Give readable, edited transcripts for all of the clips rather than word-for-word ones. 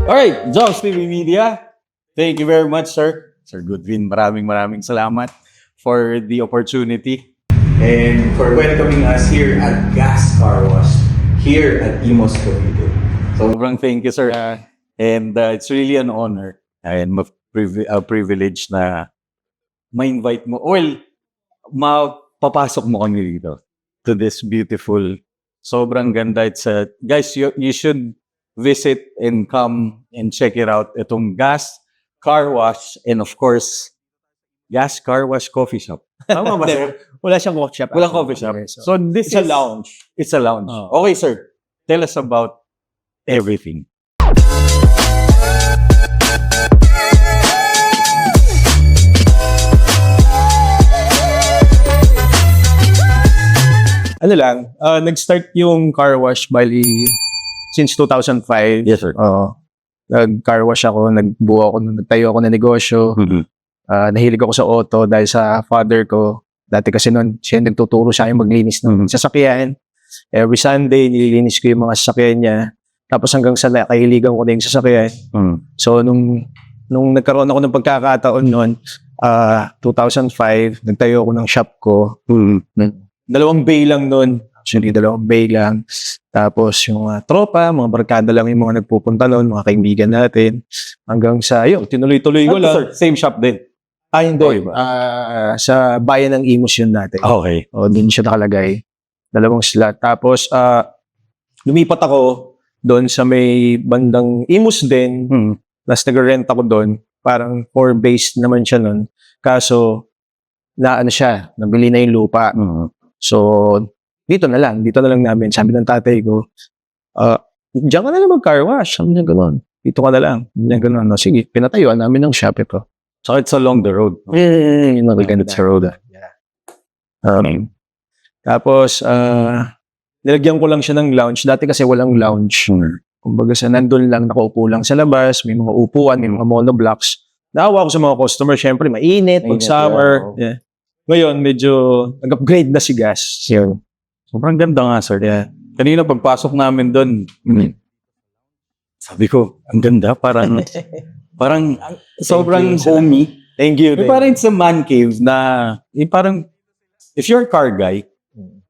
Alright, Jogs TV Media. Thank you very much, sir. Sir Goodwin, maraming salamat for the opportunity and for welcoming us here at Gas Car Wash here at Imos Cavite. Sobrang thank you, sir. And it's really an honor and a privilege na ma-invite mo. Well, mapapasok mo kami dito to this beautiful, sobrang ganda. It's guys, you should visit and come and check it out. Itong Gas Car Wash and of course, Gas Car Wash Coffee Shop. Tama ba, sir? Wala siyang coffee shop. Walang coffee shop. Okay, So this it's a is lounge. It's a lounge. Oh. Okay, sir. Tell us about everything. Ano lang, nag-start yung car wash bali since 2005. Yes, sir. Oo. Nag-car wash ako, nagtayo ako ng negosyo. Nahilig ako sa auto dahil sa father ko. Dati kasi noon, siya nagtuturo sa akin maglinis ng sasakyan. Every Sunday, nililinis ko yung mga sasakyan niya. Tapos hanggang sa nakahiligan ko na yung sasakyan. So, nung nagkaroon ako ng pagkakataon noon, 2005, nagtayo ako ng shop ko. Dalawang bay lang noon. Actually, dalawang bay lang. Tapos yung tropa, mga barkada lang yung mga nagpupunta noon, mga kaibigan natin. Hanggang sa, yun, tinuloy-tuloy ko lang. Sir, same shop din. Hindi. Okay ba? Sa bayan ng Imus yun dati. Okay. O, doon siya nakalagay. Dalawang slot. Tapos, lumipat ako doon sa may bandang Imus din. Tapos nag-rent ako doon. Parang 4-based naman siya noon. Kaso, nabili na yung lupa. So, dito na lang namin. Sabi ng tatay ko, diyan ka na lang mag-car wash. Sabi niya gano'n. Dito ka na lang. Sabi niya gano'n. No, sige, pinatayuan namin ng shop ito. So it's along the road. It's a road. Yeah. Tapos, nilagyan ko lang siya ng lounge. Dati kasi walang lounge. Kumbaga nandun lang, nakaupo lang sa labas. May mga upuan, may mga monoblocks. Naawa ko sa mga customer. Siyempre, mainit, pag summer. Yeah. Ngayon, medyo nag-upgrade na si Gas. Yun. Sobrang ganda nga, sir. Yeah. Kanina pagpasok namin doon, sabi ko, ang ganda. Parang sobrang homey. Thank you. Parang it's a man cave na, parang, if you're a car guy,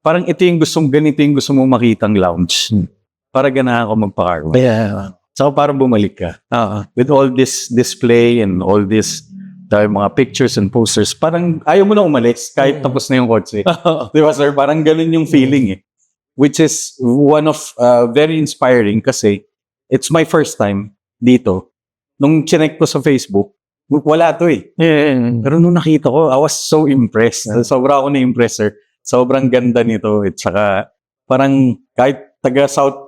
parang ito yung ganito yung gusto mong makitang lounge. Para ganahan ako magpa-car wash. Yeah. So parang bumalik ka. With all this display and all this mga pictures and posters, parang ayaw mo na umalis kahit tapos na yung kotse. Di ba, sir? Parang ganun yung feeling eh. Which is one of very inspiring kasi it's my first time dito. Nung chinek ko sa Facebook, wala to eh. Pero nung nakita ko, I was so impressed. Sobra ako na-impress, sir. Sobrang ganda nito. At saka parang kahit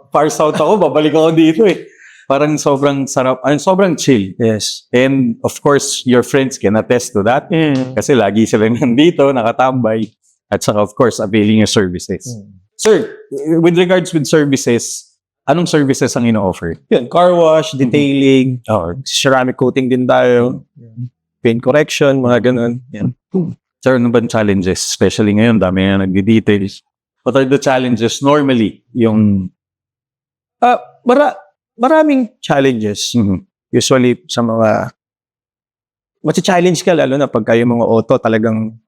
far south ako, babalik ako dito eh. Parang sobrang sarap, sobrang chill. Yes. And of course, your friends can attest to that. Kasi lagi sila nandito, nakatambay. At saka of course, availing your services. Sir, with regards with services, anong services ang ino-offer? Yun, car wash, detailing, ceramic coating din tayo, paint correction, mga ganun. Yan. Sir, ano ba challenges? Especially ngayon, dami na nagdi-details. What are the challenges normally? Yung maraming challenges. Usually sa mga challenge ka lalo na pagka yung mga auto talagang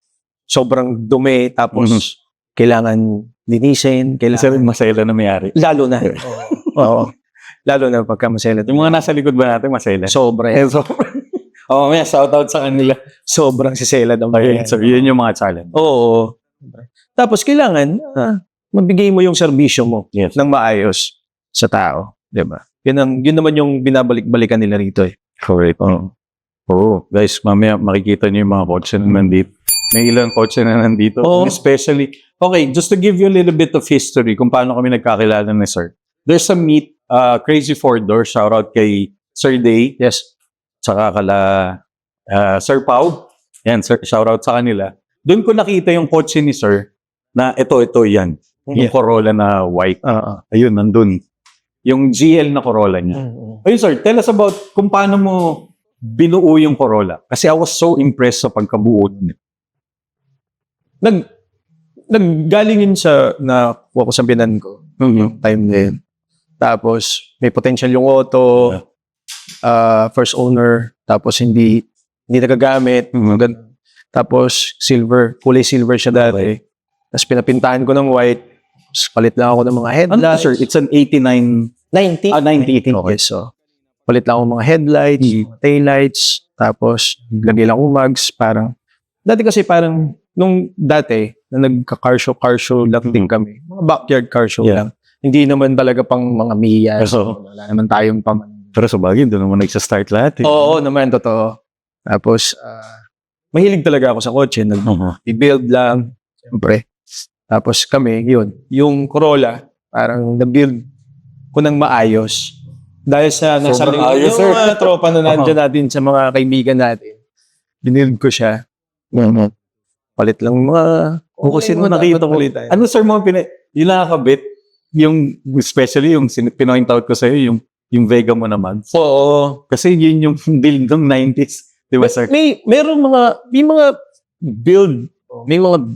sobrang dumi tapos kailangan linisin, kasi masela na mayari. Lalo na. Oo. Lalo na pagka masela. Yung mga nasa likod ba natin masela? Sobra. May shout out sa kanila. Sobrang sisela daw. So yun yung mga challenge. Oo. Tapos kailangan mabigay mo yung serbisyo mo ng maayos sa tao. Diba? Yun naman yung binabalik-balikan nila rito eh. Correct. Guys, mamaya makikita niyo yung mga kotse na nandito. May ilang kotse na nandito. Especially, okay, just to give you a little bit of history kung paano kami nagkakilala ni Sir. There's a meet, Crazy Four Door, shout out kay Sir Day. Yes. Tsaka kala Sir Pau. Yan, sir, shout out sa kanila. Doon ko nakita yung kotse ni Sir na ito, yan. Yung Corolla na white. Ayun, nandun. Yung GL na Corolla niya. Ayun, sir, tell us about kung paano mo binuo yung Corolla. Kasi I was so impressed sa pagkabuo niya. Nanggaling yun sa nakuha ko sa binan ko. Time na yun. Tapos, may potential yung auto. first owner, tapos hindi nagagamit. Tapos silver, kulay silver siya dati. Tapos pinapintahan ko ng white. Tapos palit lang ako ng mga Ano to, headlights. sir? It's an 89... 90. 90. Okay, so palit lang ako ng mga headlights, mga taillights, tapos lagay lang ako mags, parang, dati kasi parang, nung dati, na nagka-car show lang din kami. Mga backyard car show Yeah. lang. Hindi naman talaga pang mga Miyas. So, Wala naman tayong pang... pero sa bagay, doon naman nagsa-start lahat. Oo naman, totoo. Tapos, mahilig talaga ako sa kotse. Nag-build lang, siyempre. Tapos kami, yun. Yung Corolla, parang na-build ko ng maayos. Dahil sa nasa Sobrang lingkod, ayos, yung sir. mga tropa na nandiyan natin sa mga kaibigan natin. Binild ko siya. Palit lang mga... Kasi mo nakita ko. Ano, sir, yung nakakabit, yung, especially yung pinoint out ko sa'yo, yung Vega mo naman. Oo. Kasi yun yung build ng 90s. Di ba, sir? May mga build, may mga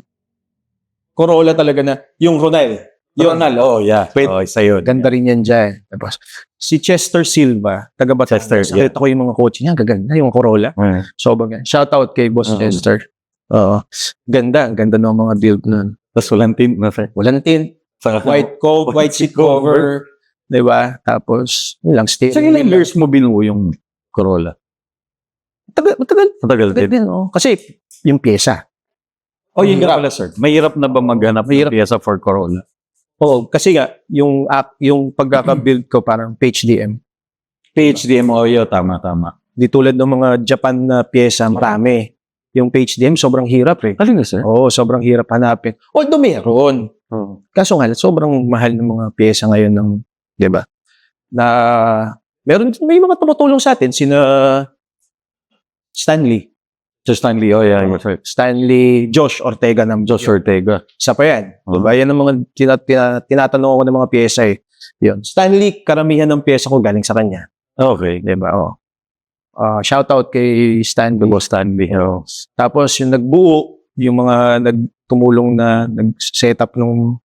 Corolla talaga na, yung Ronald. Ronald, yeah. Wait. Isa yun. Ganda rin yan dyan. Tapos, si Chester Silva, taga Batangas. Chester, yeah. Nakita ko yung mga kotse niya, gaganda yung Corolla. Sobrang ganda. Shout out kay Boss Chester. Oo. Ganda ng mga build nun. Tapos walang tint na, sir. Walang tint. White seat cover. Diba? Tapos, yun lang, steering. Sa ilang years mo binuo yung Corolla? Matagal din. Kasi, yung pyesa. Yun nga pala, sir. Mahirap na ba maghanap ng pyesa for Corolla? Oo, kasi nga, yung pagkaka-build ko parang PHDM. PHDM, tama. Di tulad ng mga Japan na pyesa, marami. Yung PHDM, sobrang hirap eh. Alin na, sir? Oo, sobrang hirap hanapin. Although meron. Kaso nga, sobrang mahal ng mga pyesa ngayon ng, di ba? Na, may mga tumutulong sa atin, sina Stanley. Just Stanley, yeah. Sir. Stanley, Josh Ortega ng Josh Ortega. Isa pa yan. Diba? Yan ang mga tinatanong ko ng mga pyesa eh. Yun. Stanley, karamihan ng pyesa ko galing sa kanya. Okay. Diba? Shout out kay Stanley. Boss Stanley. Tapos yung nagbuo, yung mga nagtumulong na nag-set up ng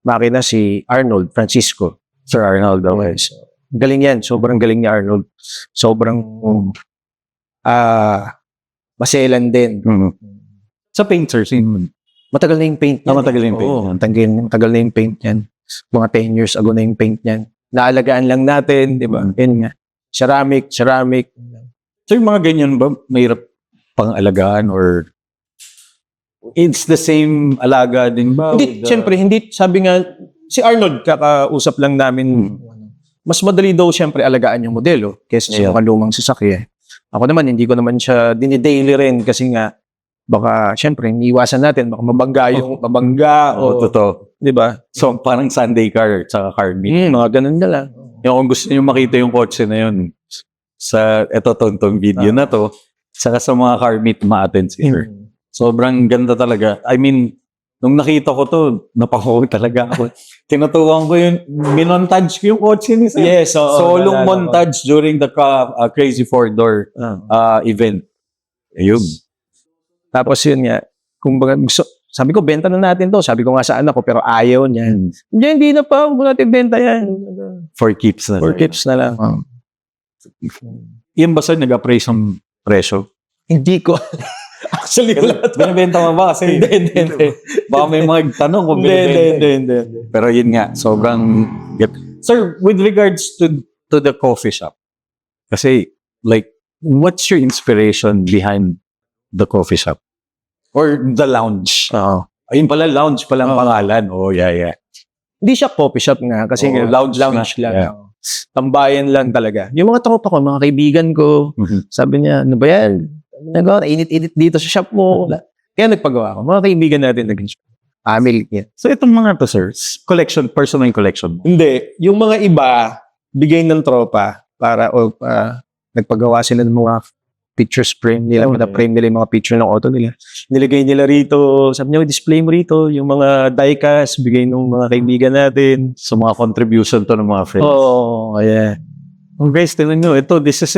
makina si Arnold Francisco. Sir Arnold, okay. So, galing yan. Sobrang galing ni Arnold. Sobrang maselan din. Sa paint, sir, Matagal na yung paint yan. Matagal na yung paint. Oo, matagal na yung paint yan. Mga 10 years ago na yung paint yan. Naalagaan lang natin, di ba? Yun nga. Ceramic. So yung mga ganyan ba, mahirap pang alagaan or it's the same alaga din ba? Hindi, syempre, hindi. Sabi nga, si Arnold, kakausap lang namin, mas madali daw syempre alagaan yung modelo kaysa sa mga lumang sasakyan. Ako naman, hindi ko naman siya dinidaily rin kasi nga, baka, syempre, iniiwasan natin, baka mabangga o, totoo. di ba? So, parang Sunday car, tsaka car meet. Mga ganun na lang. Yung kung gusto nyo makita yung kotse na yun, sa tong video na to, saka sa mga car meet ma-attend si sir. Sobrang ganda talaga. I mean, nung nakita ko to, napakawag talaga ako. Tinutuwang ko yun, minontage ko yung kotse ni sir. Yes, Solong montage during the Crazy Four-Door event. Ayun. Tapos yun nga, kumbaga, sabi ko, benta na natin to. Sabi ko nga sa anak ko, pero ayaw niya. Hindi na pa, huwag natin benta yan. For keeps na. For keeps na lang. Yan ba sir, nag-appraise ang presyo? Hindi ko. Actually, wala. Binibenta mo ba? Kasi Hindi. baka may mga tanong kung binibenta. Hindi. Pero yun nga, sobrang... Sir, with regards to the coffee shop, kasi, like, what's your inspiration behind the coffee shop? Or the lounge? Ayun pala, lounge pala ang pangalan. Yeah. Hindi siya coffee shop nga. Kasi lounge lang. Yeah. Tambayan lang talaga. Yung mga tropa ko, mga kaibigan ko, sabi niya, ano ba yan? Init-init dito sa shop mo. Kaya nagpagawa ko. Mga kaibigan natin family niya. So itong mga to, sir, collection, personal collection. Hindi. Yung mga iba, bigay ng tropa para nagpagawa sila ng mga pictures frame nila. Frame nila yung mga picture ng auto nila. Nilagay nila rito. Sabi niya, display mo rito. Yung mga diecast, bigay ng mga kaibigan natin. So mga contribution to ng mga friends. Yeah. Guys, tinan nyo, this is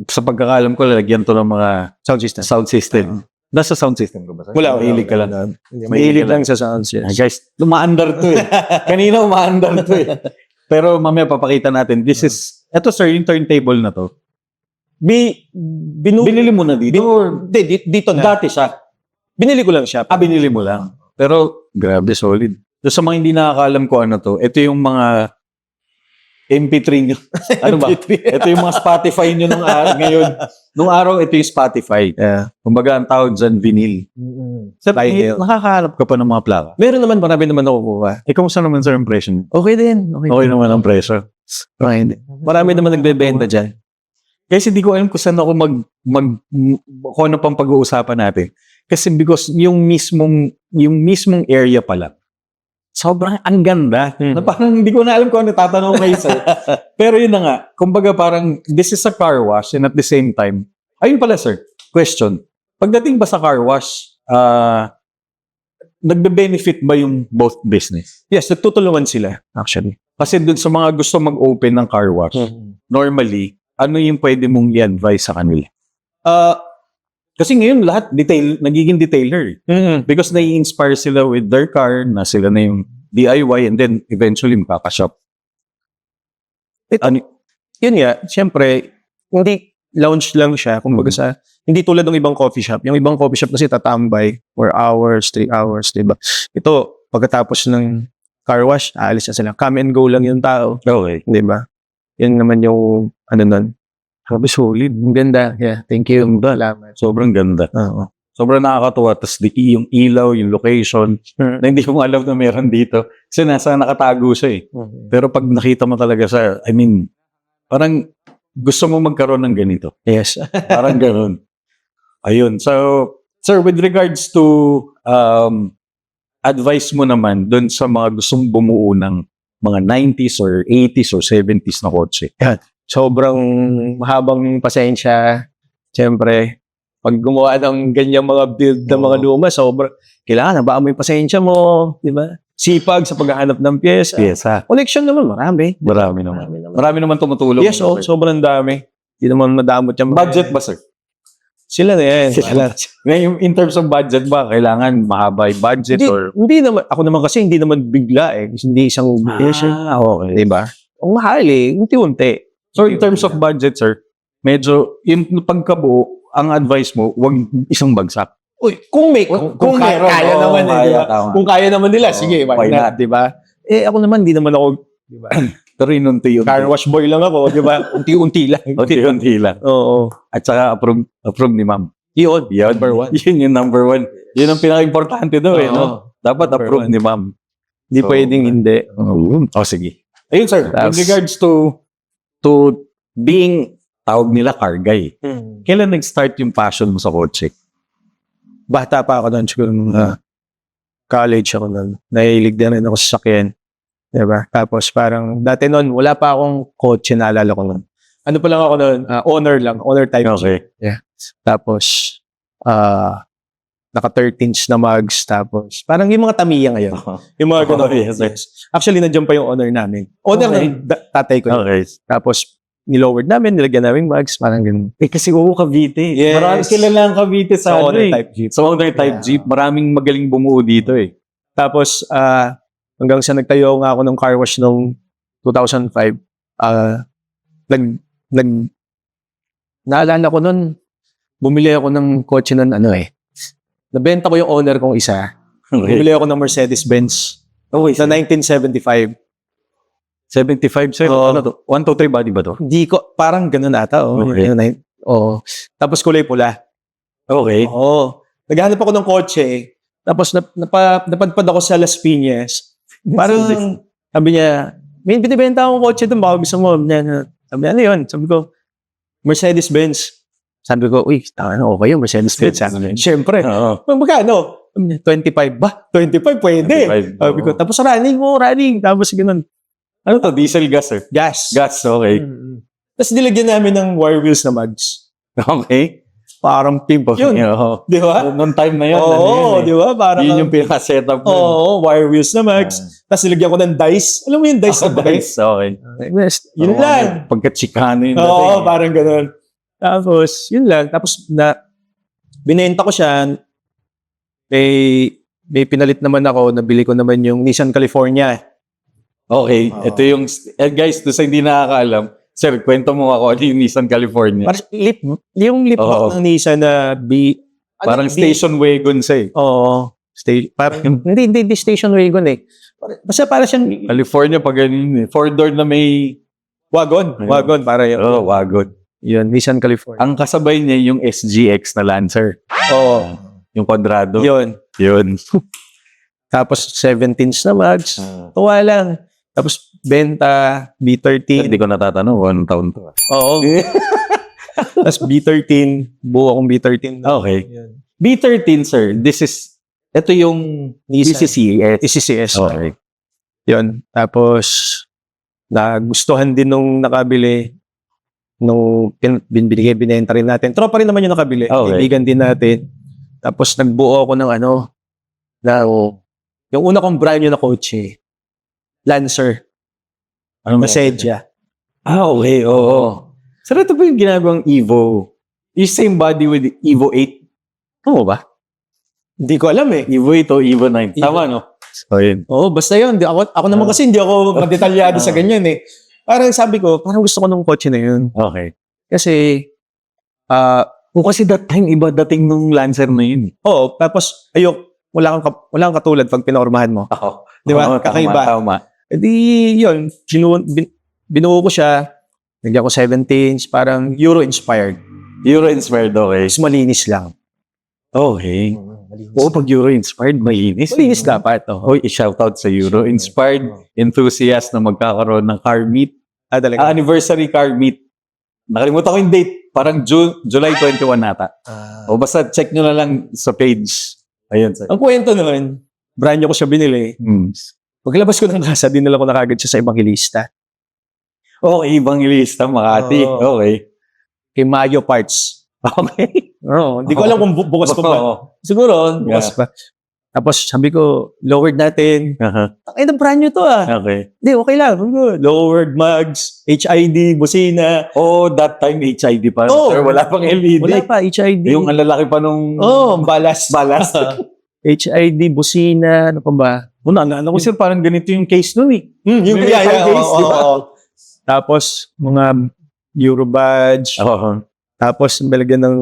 sa pagkakalam ko, lalagyan to ng mga sound system. Nasa sound system ko ba? Wala. Mahilig ka lang. Mahilig lang sa sound system. Guys, umaandar to eh. Kanina umaandar to eh. Pero mamaya papakita natin, this is Eto sir, yung turntable na to. Binili mo na dito? Dito na. Dati siya. Binili ko lang siya. Binili mo lang. Pero, grabe, solid. So, sa mga hindi nakakaalam ko ano to, ito yung mga MP3 nyo. Ano ba? Ito yung mga Spotify nyo nung araw. Ngayon, nung araw, ito yung Spotify. Yeah. Kumbaga, ang tawag dyan, vinyl. Sir, Vinyl. nakakahanap ka pa ng mga plaka. Meron naman, marami naman nakukuha. Kamusta naman sir impression? Okay din. Okay naman ang presyo. Okay din. Marami naman nagbebenta dyan. Kasi hindi ko alam kung saan ako kung ano pang pag-uusapan natin. Kasi because yung mismong area pala, sobrang ang ganda. Na parang hindi ko na alam kung ano tatanong kayo sir. Pero yun na nga, kumbaga parang this is a car wash and at the same time, ayun pala sir, question. Pagdating ba sa car wash, nagbe-benefit ba yung both business? Yes, nagtutulungan sila actually. Kasi dun sa mga gusto mag-open ng car wash, normally, ano yung pwede mong i-advise sa kanila? Kasi ngayon lahat nagiging detailer. Because nai-inspire sila with their car, na sila na yung DIY and then eventually makaka-shop. Yun nga, syempre, hindi lounge lang siya. Kumbaga hindi tulad ng ibang coffee shop. Yung ibang coffee shop kasi tatambay 4 hours, 3 hours, diba? Ito, pagkatapos ng car wash, aalis na sila. Come and go lang yung tao. Okay. Diba? Yun naman yung nun. Sabi, solid. Ang ganda. Yeah, thank you. Salamat. Sobrang ganda. Oo. Sobrang nakakatuwa. Tapos yung ilaw, yung location, na hindi ko alam na meron dito. Kasi nakatago siya eh. Pero pag nakita mo talaga siya, I mean, parang gusto mo magkaroon ng ganito. Yes. Parang ganun. Ayun. So, sir, with regards to advice mo naman dun sa mga gustong bumuo ng mga 90s or 80s or 70s na kotse. Sobrang mahabang pasensya. Siyempre, pag gumawa ng ganyang mga build ng mga luma, kailangan habaan mo yung pasensya mo, di ba? Sipag sa paghahanap ng pyesa. Pyesa. Connection naman, marami. Marami naman. Marami naman tumutulong. Yes, sobrang dami. Hindi naman madamot yung budget ba, sir? Sila na yan. Ngayon, in terms of budget ba, kailangan mahaba yung budget or? Hindi naman. Ako naman kasi hindi naman bigla eh. Hindi isang okay. Di ba? Ang mahal eh. Unti-unti. So, in terms of budget, sir, medyo, yung pagkabuo, ang advice mo, wag isang bagsak. Uy, kung kaya naman eh, di ba? Kung kaya naman nila, sige, why not, di ba? Ako naman, di naman ako, di ba? Pero inunti-unti. Car wash boy lang ako, di ba? Unti-unti lang. Unti-unti lang. Oo. At saka approve ni ma'am. Yun. Number one. Yun yung number one. Yun ang pinaka-importante daw eh, no? Dapat approve ni ma'am. Hindi pwedeng hindi. Sige. Ayun, sir. With regards to being, tawag nila car guy. Kailan nag-start yung passion mo sa kotse? Bata pa ako doon, siguro college ako doon. Nahilig din rin ako sa sakyan. Diba? Tapos parang, dati noon, wala pa akong kotse, naalala ko noon. Ano pa lang ako noon? Owner type. Okay. Yeah. Tapos, naka-13s na mugs. Tapos, parang yung mga Tamiya ngayon. Yung mga ganun. Yes. Actually, nandiyan pa yung owner namin. Owner ng tatay ko. Okay. Tapos, nilowered namin, nilagyan namin mugs, parang ganun. Kasi Cavite. Yes. Maraming kilala ang Cavite sa owner type jeep. Sa owner type jeep. Maraming magaling bumuo dito eh. Tapos, hanggang sa nagtayo nga ako ng car wash noong 2005, naalala ko noon, bumili ako ng kotse ng nabenta ko yung owner kong isa. Okay. Bumili ako ng Mercedes-Benz. Okay. Na 1975. 75, sir? Ano to? 123 body ba to? Hindi ko, parang ganun ata. Okay. Tapos kulay pula. Okay. Naghahanap ako ng kotse. Tapos napadpad ako sa Las Piñas. Parang, sabi niya, may binibenta akong kotse doon, baka gusto mo. Sabi niya, ano yun? Sabi ko, Mercedes-Benz. Sabi ko, uy, okay yung Mercedes-Benz. Siyempre. Magkano? 25 ba? 25 pwede. 25, Sabi ko, tapos running. Tapos ganun. Ano to? Diesel gas, sir? Gas. Gas, okay. Tapos nilagyan namin ng wire wheels na mugs. Okay. Parang pimp. Yun. Di ba? Noong time na yun. Di ba? Parang, yun yung pinaka-setup mo. wire wheels na mugs. Tapos nilagyan ko ng dice. Alam mo yung dice na dice? Okay. Yun lang. Pagka-chicano yun. Parang ganun. Tapos, yun lang. Tapos, binenta ko siya. May pinalit naman ako. Nabili ko naman yung Nissan California. Okay. Ito yung, guys, doon sa hindi nakakaalam, Sir, kwento mo ako ano yung Nissan California. Parang yung lift Oo. ng Nissan na Parang station wagon siya eh. Oo. Parang, hindi station wagon eh. Basta para siyang California pag ganun eh. 4-door na may... wagon. Ayun. Wagon, para yun. Oh, wagon. Yun, Nissan California. Ang kasabay niya yung SGX na Lancer. Oo. Yung Quadrado. Yun. Yun. Tapos 17s na mags. Tuwa lang. Tapos benta, B13. Hindi ko natatanong kung anong taon to. Oo. Tapos B13. Buo akong B13. Okay. Yun. B13, sir. Ito yung Nissan. DCCS. ECCS. Okay. Yun. Tapos, nagustuhan din nung nakabili nung binenta rin natin. Tropa rin naman yung nakabili. Okay. Kaibigan din natin. Tapos, nagbuo ako ng yung una kong brand new na kotse. Lancer. Ano Masedja. okay. Oo. Sir, ito ba yung ginagawang Evo? Yung same body with Evo 8? Oo ba? Hindi ko alam eh. Evo 8 o Evo 9? Tama, no? So, yun. Oo, basta yun. Ako naman kasi hindi ako madetalyado sa ganyan eh. Parang sabi ko, parang gusto ko ng kotse na yun. Okay. Kasi, Kasi that time, iba dating nung Lancer na yun. oo, tapos, wala kang katulad pag pinormahan mo. Oo. Di ba? Oo, Kakaiba. Tama. E di, yun, binuo ko siya, nagyan ko 17s, parang Euro-inspired. Euro-inspired, okay. Mas malinis lang. Okay. Oo, pag Euro-inspired, malinis. Malinis dapat. Oh. Oy, i-shoutout sa Euro-inspired enthusiast na magkakaroon ng car meet. Talaga. Anniversary car meet. Nakalimutan ko yung date. Parang July 21 nata. O basta check nyo na lang sa page. Ayun, sir. Ang kwento naman, brand new ko siya binili. Paglabas ko ng kasa, dinala ko na kagad siya sa Evangelista. Okay, Evangelista, Makati. Oo. Okay. Kay Mayo Parts. Okay. Oo, hindi ko alam kung bukas pa ba. Oo. Siguro, bukas pa. Tapos sabi ko, lowered natin. Ay, brand new to Okay. Hindi, okay lang. Lowered mags, HID, busina. Oh, that time HID pa. Oo. Sir, wala pang LED. Wala pa, HID. Yung ang lalaki pa nung... balas. Balas. HID, busina, ano pa ba? Ano ko sir, parang ganito yung case nun eh. Yung May case, di ba? Tapos, mga Euro badge. Oo. Tapos, nilagyan ng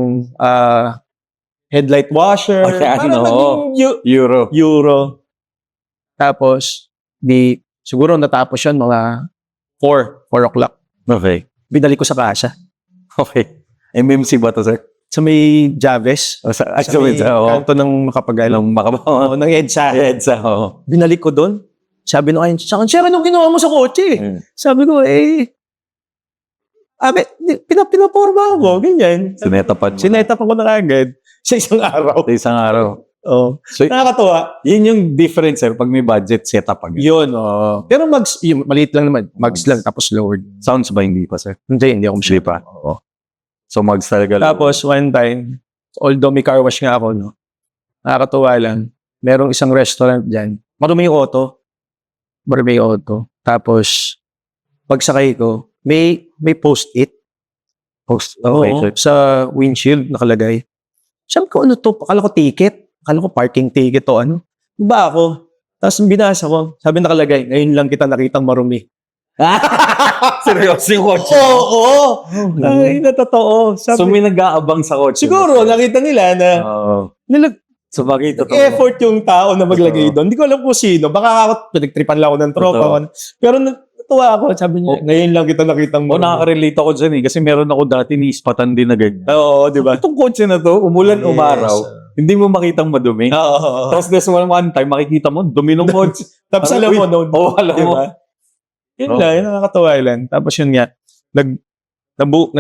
headlight washer. Okay, Parang naging Euro. Euro. Tapos, siguro natapos yun mga 4 o'clock. Okay. Binalik ko sa kasa. Okay. MMC ba to, sir? Sa may Javes. Sa Sa may kanto ng Makapagal. Ng EDSA. EDSA, oo. Binalik ko doon. Sabi nung ayun, sir, anong ginawa mo sa kotse? Sabi ko, pinaporma ako, ganyan. Sinetapan ko na agad sa isang araw. Sa isang araw. Oh. So, Nakakatuwa. yun yung difference, sir, pag may budget, setup agad. Yun, Pero maliit lang naman. Mags lang, tapos lowered. Sounds ba hindi pa, sir? Hindi ako Hindi pa. Oo. So, mags talaga. Tapos, one time, although may car wash nga ako, no? Nakakatuwa lang. Merong isang restaurant dyan. Marumi yung auto. Tapos, pagsakay ko, may post-it. Okay, Oo, sir. sa windshield nakalagay. Sabi ko, ano to? Akala ko ticket. Akala ko parking ticket to ano. Ba ako? Tapos binasa ko. Sabi nakalagay, ngayon lang kita nakitang marumi. Seryoso yung kotse? Oo. Ay, na totoo. So, may nag-aabang sa kotse. Siguro, nakita nila na So, bakit totoo? effort yung tao na maglagay doon. Hindi ko alam kung sino. Baka ako, pinagtripan lang ako ng tropa. Pero natuwa ako. Sabi niya, ngayon lang kita nakitang marumi. Nakaka-relate ako dyan eh. Kasi meron ako dati ni-ispatan din na ganyan. Oo, di ba? Itong kotse na to, umulan, umaraw, hindi mo makitang madumi. Oo. Tapos there's one time, makikita mo, dumi ng kotse. Tapos alam mo, no? Oo, alam mo. Diba? Yun lang, yun nakakatawa lang. Tapos yun nga, nag-book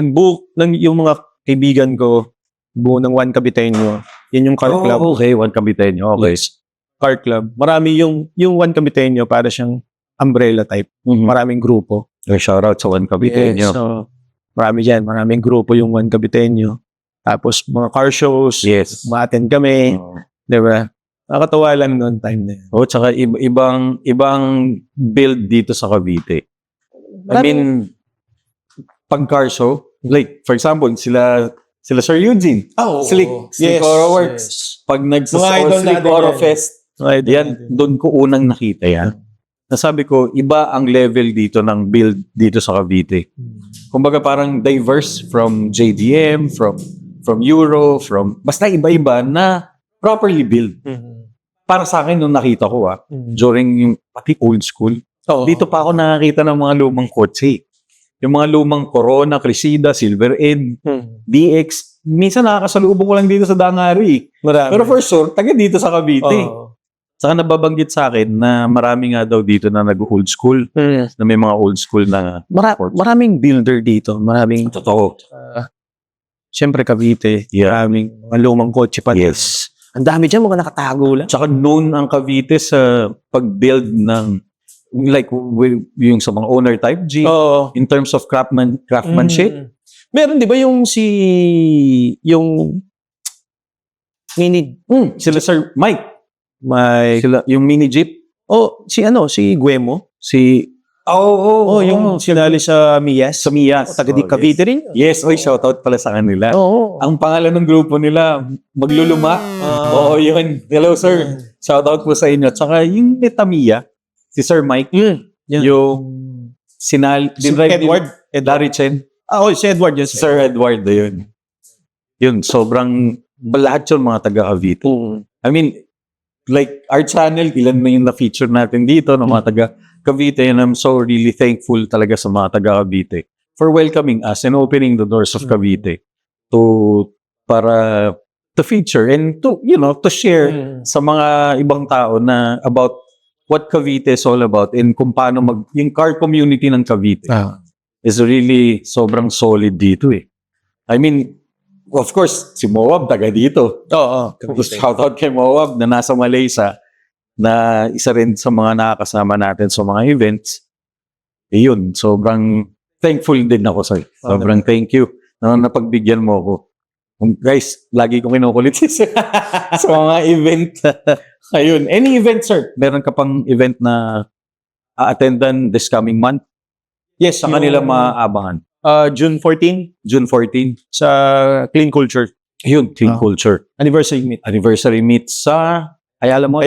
yung mga kaibigan ko, buo ng One Caviteño. Yun yung car club. Okay, One Caviteño. Okay. Yes. Car club. Marami yung One Caviteño para siyang umbrella type. Maraming grupo. Shout out sa One Caviteño. So, marami dyan. Maraming grupo yung One Caviteño. Tapos mga car shows. Yes. Ma-attend kami. Diba? Nakakatawa lang noon time na yun. Tsaka ibang build dito sa Cavite. I mean, pag car show, like, for example, sila Sir Eugene. Slick Oro Works. Pag nagsasaw Slick Oro Fest, yan, doon ko unang nakita yan. Nasabi ko, iba ang level dito ng build dito sa Cavite. kumbaga parang diverse from JDM, from Euro, basta iba-iba na properly built. Para sa akin, nung nakita ko during yung pati old school, dito pa ako nakakita ng mga lumang kotse. Yung mga lumang Corona, Cressida, Silver Ed, DX, minsan nakakasalubong ko lang dito sa Dangari. Marami. Pero for sure, taga dito sa Cavite. Saka nababanggit sa akin na marami nga daw dito na nag-old school, na may mga old school na Maraming builder dito. Maraming, totoo. siyempre Cavite. Maraming mga lumang kotse pa. Yes. Ang dami dyan, mga nakatago lang. Tsaka known ang Cavite sa pag-build ng like yung sa mga owner type G in terms of craftsmanship. Meron 'di ba yung mini Sila Sir Mike, may yung mini jeep, si Guemo, yung sinali sa Miyas. sa Miyas. Taga di Cavite rin. Yes, shoutout pala sa kanila. Ang pangalan ng grupo nila, Magluluma. Yun. Hello sir. Shoutout po sa inyo. Tsaka yung Tamiya, si Sir Mike, yung Edward Larry Chen. si Edward yun. Si Sir Edward, yun. Yun, sobrang, lahat yun mga taga Cavite. I mean, like, our channel, ilan na yung na-feature natin dito ng mga taga Cavite, and I'm so really thankful talaga sa mga taga Cavite for welcoming us and opening the doors of Cavite to feature and to share sa mga ibang tao na about what Cavite is all about and kung paano yung car community ng Cavite is really sobrang solid dito eh. I mean, of course, si Moab taga dito. Shoutout kay Moab na nasa Malaysia, na isa rin sa mga nakakasama natin sa mga events. Yun, sobrang thankful din ako sir. Sobrang thank you na napagbigyan mo ako. Guys, lagi kong kinukulit sa mga event. Ayun, any event sir? Meron ka pang event na attendan this coming month? Yes, Sa kanila maaabangan. June 14 June 14. sa Clean Culture Yun, Clean Culture. Anniversary meet. Anniversary meet sa Ayala Malls.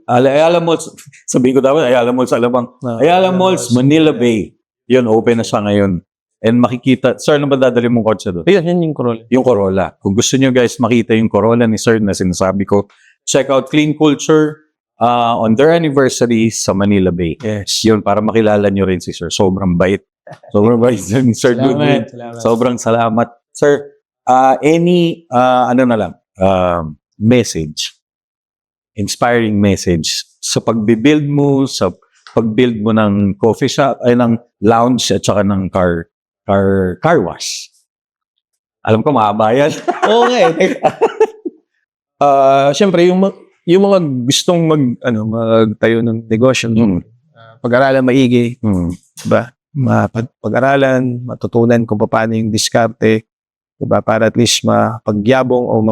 Ayala Malls. Sabihin ko dapat, Ayala Malls, Alabang. Ayala Malls, Manila Bay. Yun, open na siya ngayon. And makikita, sir, ano ba dadali mong kotse doon? Yan yung Corolla. Yung Corolla. Kung gusto nyo guys makita yung Corolla ni sir na sinasabi ko, check out Clean Culture on their anniversary sa Manila Bay. Yes. Yun, para makilala nyo rin si sir. Sobrang bait. Sobrang bait ni Sir Goodwin. Sobrang salamat. Sir, any, message, inspiring message sa pagbibuild mo, sa pagbuild mo ng coffee shop, ay ng lounge at saka ng car wash. Alam ko, mahaba yan. Siyempre, yung mga gustong magtayo ng negosyo, pag-aralan maigi, diba? Pag-aralan, matutunan kung paano yung diskarte, diba? Para at least mapagyabong o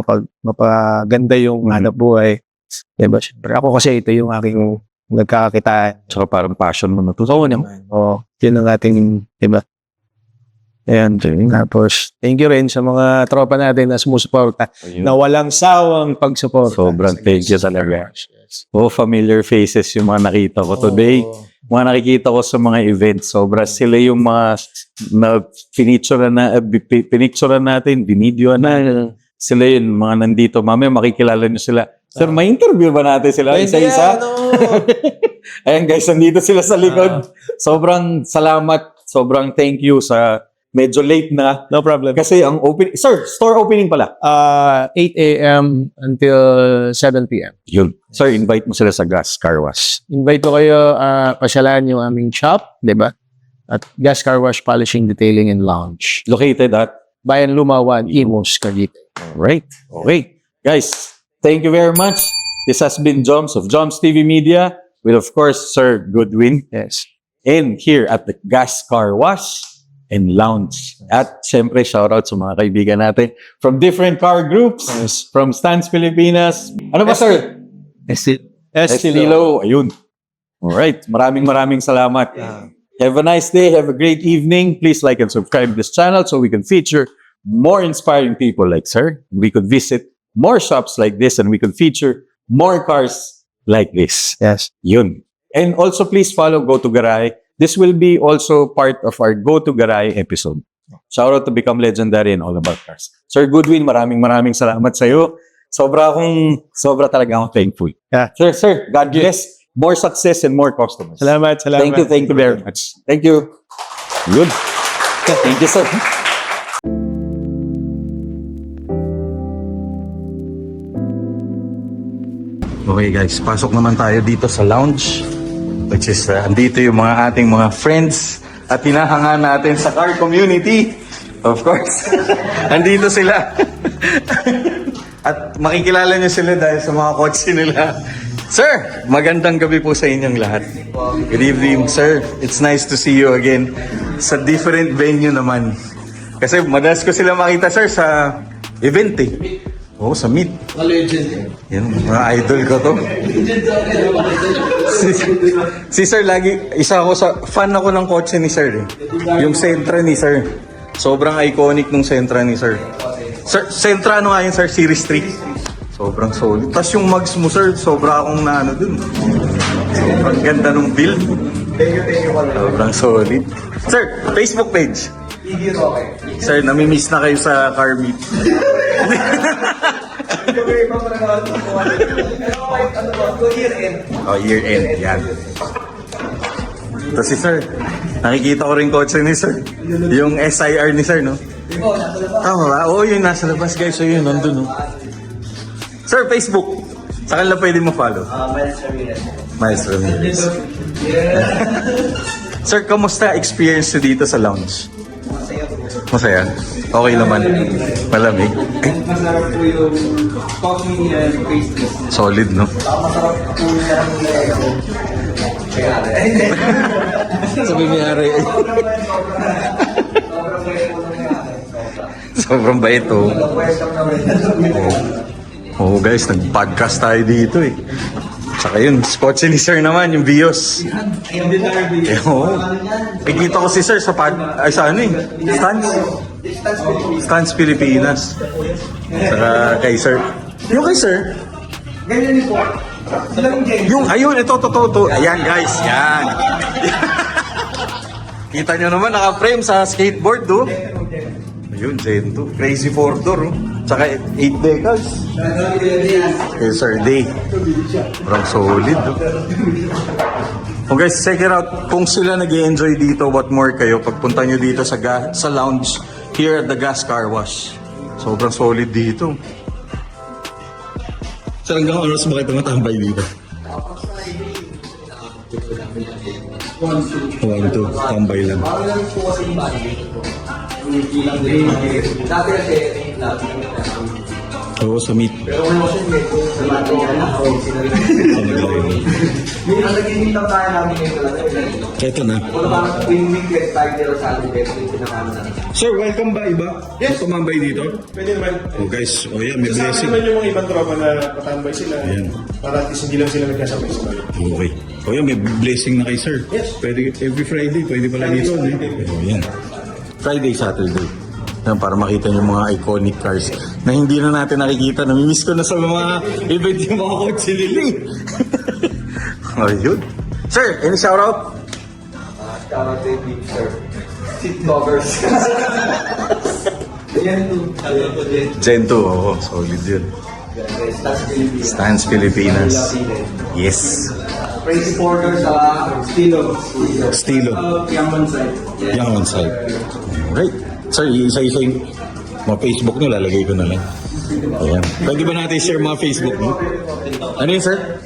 mapaganda yung hanap buhay. Diba? Siyempre, ako kasi ito yung aking nagkakakitaan. Tsaka parang passion mo na to. Oo naman. Yun ang ating, diba? Ayan. Tapos, thank you rin sa mga tropa natin na sumusuporta na walang sawang pagsuporta. Sobrang thank you talaga. Familiar faces yung mga nakita ko today. Mga nakikita ko sa mga events. Sobra sila yung mga na pinicturean natin, binidyoan na. Sila yun, mga nandito. Mamaya makikilala nyo sila. Sir, may interview ba natin sila? Isa-isa? Ayan guys, nandito sila sa likod. Sobrang salamat. Sobrang thank you sa medyo late na. No problem. Kasi ang sir, store opening pala. 8 a.m. until 7 p.m. Yun. Sir, invite mo sila sa Gas Car Wash. Invite ko kayo pasyalan yung aming shop, di ba? At Gas Car Wash Polishing, Detailing, and Lounge. Located at Bayan Luma 1, Imus, Cavite. Alright. Okay. Guys, thank you very much. This has been Joms of Joms TV Media with, of course, Sir Goodwin. Yes. And here at the Gas Car Wash and Lounge. At syempre, shoutout sa mga kaibigan natin from different car groups, from Stans Pilipinas. Ano ba, sir? Estilo. Ayun. Alright. Maraming salamat. Have a nice day. Have a great evening. Please like and subscribe this channel so we can feature more inspiring people like sir. We could visit more shops like this and we could feature more cars like this. Yes. Yun. And also please follow Go to Garay this will be also part of our Go to Garay episode. Shout out to Become Legendary and All About Cars. Sir Goodwin, maraming salamat sa iyo. Sobra talaga akong thankful. Yeah. Sir, God bless. More success and more customers. Salamat. Thank you very much. Thank you. Good. Thank you, sir. Okay guys, pasok naman tayo dito sa lounge, which is andito yung mga ating mga friends at hinahanga natin sa car community. Of course, andito sila. At makikilala niyo sila dahil sa mga kotse nila. Sir, magandang gabi po sa inyong lahat. Good evening, sir. It's nice to see you again sa different venue naman. Kasi madalas ko sila makita, sir, sa event eh. Oo, sa Meet. Legend. Yan, mga idol ko to. Si Sir, fan ako ng kotse ni Sir. Yung Sentra ni Sir. Sobrang iconic nung Sentra ni Sir. Sir, Sentra ano nga yun, Sir? Series 3. Sobrang solid. Tapos yung mugs mo, Sir, sobra akong naano dun. Sobrang ganda nung build. Thank you. Sobrang solid. Sir, Facebook page. Sir, namimiss na kayo sa car meet. Oh, year end. Yan. Ito si Sir. Nakikita ko rin kotse ni Sir. Yung SIR ni Sir, no? Tama ba? Oo, yun nasa labas, guys. So yun, nandun, no? Sir, Facebook. Sa kanila pwede mo follow. Miles Ramirez. Sir, kamusta experience nyo dito sa lounge? Masaya? Okay naman. Malamig. Masarap po yung coffee and pastries. Solid, no? Masarap po yung Sabi ni Ari. Sobrang bait, oh. Oo, guys, nag-podcast tayo dito, eh. Saka yun, spot si Sir naman, yung Vios. Oo. Nakikita ko si Sir sa Stance Pilipinas. Saka kay Sir. Yung kay Sir, ganyan po. ayun, ito. Ayan, guys, yan. Kita nyo naman, naka-frame sa skateboard, do. Ayun, Zen 2. Crazy 4-door, oh. Tsaka 8 decals. Okay, Sir Day. Parang solid, oh. Oh guys, check it out. Kung sila nag-enjoy dito, what more kayo pagpunta nyo dito sa lounge here at the Gas Car Wash. Sobrang solid dito. Sir, hanggang oras ba kayo tumatambay dito? 1, 2, tambay lang. Dati kasi, Oo, sa meet. pero ngayon kasi medyo sa lahat ng ang naging lang tayo namin ngayon talaga. Ito na. Kung parang weekend tayo dito sa ating best yung pinakaano namin. Sir, welcome ba iba? Yes. Tumambay dito? Pwede naman. Oh guys, oh yeah, may Kasama blessing. naman yung mga ibang tropa na patambay sila. Ayan. Para at least hindi lang sila nagkasabay-sabay. Okay. Oh yeah, may blessing na kay sir. Yes. Pwede, every Friday, pwede pala dito. Oh, yan. Friday, Saturday. Yan, para makita niyo mga iconic cars na hindi na natin nakikita. Namimiss ko na sa mga event yung mga kotse nila. Oh, yun. Sir, any shout out? Shout out to Big Sir. Seat covers. Yan to. Gen 2, oo, solid yun. Stance Pilipinas. Yes. Crazy Porter sa Stilo. Stilo. Young on site. Young on site. Right. Sir, isa-isa yung mga Facebook nyo, lalagay ko na lang. Ayan. Pwede ba natin share mga Facebook mo? Ano yun, sir?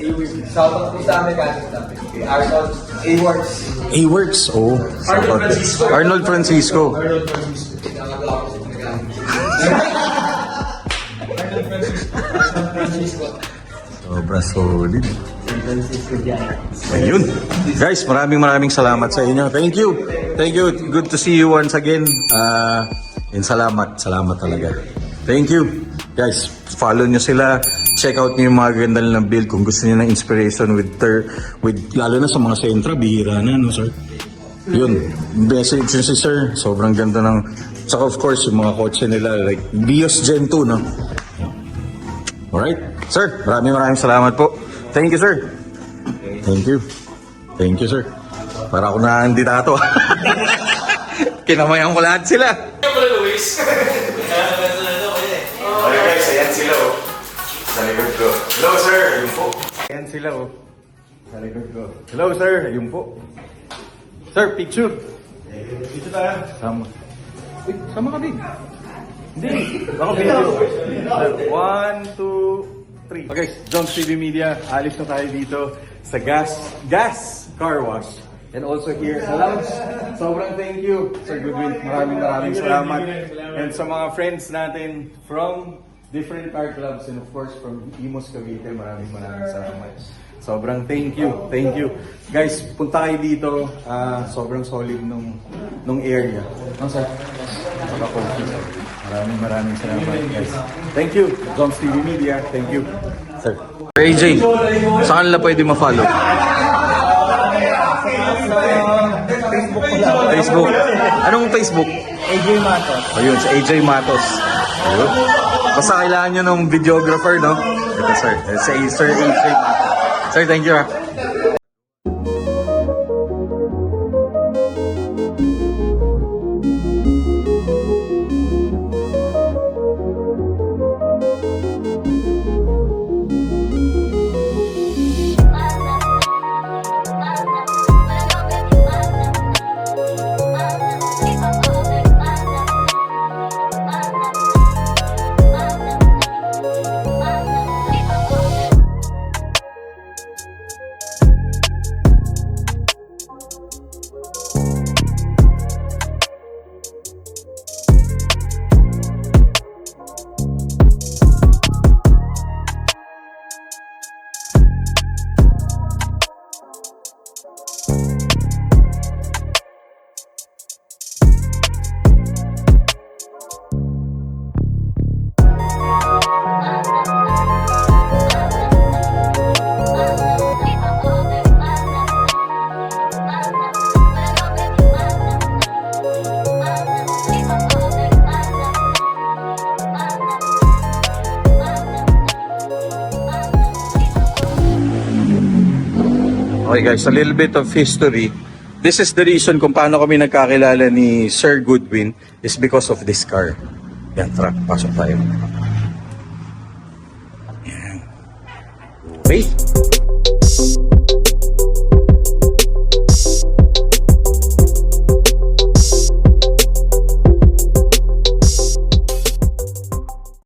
Shout out po sa amin kasi kay Arnold A-Works. A-Works. Oh. Arnold Francisco. Sobra solid. Ayun. Guys, maraming salamat sa inyo. Thank you. Thank you. Good to see you once again. And salamat talaga. Thank you. Guys, follow nyo sila. Check out nyo yung mga ganda nilang build. Kung gusto nyo ng inspiration with lalo na sa mga sentra, bihira na, no, sir? Yun. Message yun si sir. Sobrang ganda ng... Saka of course, yung mga kotse nila, like Vios Gen 2, no? Alright. Sir, maraming salamat po. Thank you, sir. Thank you. Thank you, sir. Para ako na hindi tato. Kinamayan ko lahat sila. Okay guys, ayan sila oh. Sa likod ko. Hello sir, ayun po. Ayan sila oh. Sa likod ko. Hello sir, ayun po. Sir, picture. Dito tayo. Sama. Uy, sama ka din. Hindi. Baka video. 1, 2, 3. Okay, Jones TV Media. Alis na tayo dito sa gas car wash. And also here sa lounge. Sobrang thank you, Sir Goodwin. Maraming salamat. And sa mga friends natin from different car clubs and of course from Imus Cavite, maraming salamat. Sobrang thank you. Thank you. Guys, punta kayo dito. Sobrang solid nung area. No, sir? Maraming salamat, guys. Thank you, Jones TV Media. Thank you. Sir. AJ, saan nila pwede ma-follow? Facebook. Anong Facebook? AJ Matos. Ayun, sa AJ Matos. Ayun. Basta kailangan nyo ng videographer, no? Ito, sir. Sa Sir AJ Matos. Sir, thank you, ha. Okay guys, a little bit of history. This is the reason kung paano kami nagkakilala ni Sir Goodwin is because of this car. Yan, tara, pasok tayo. Yan. Wait.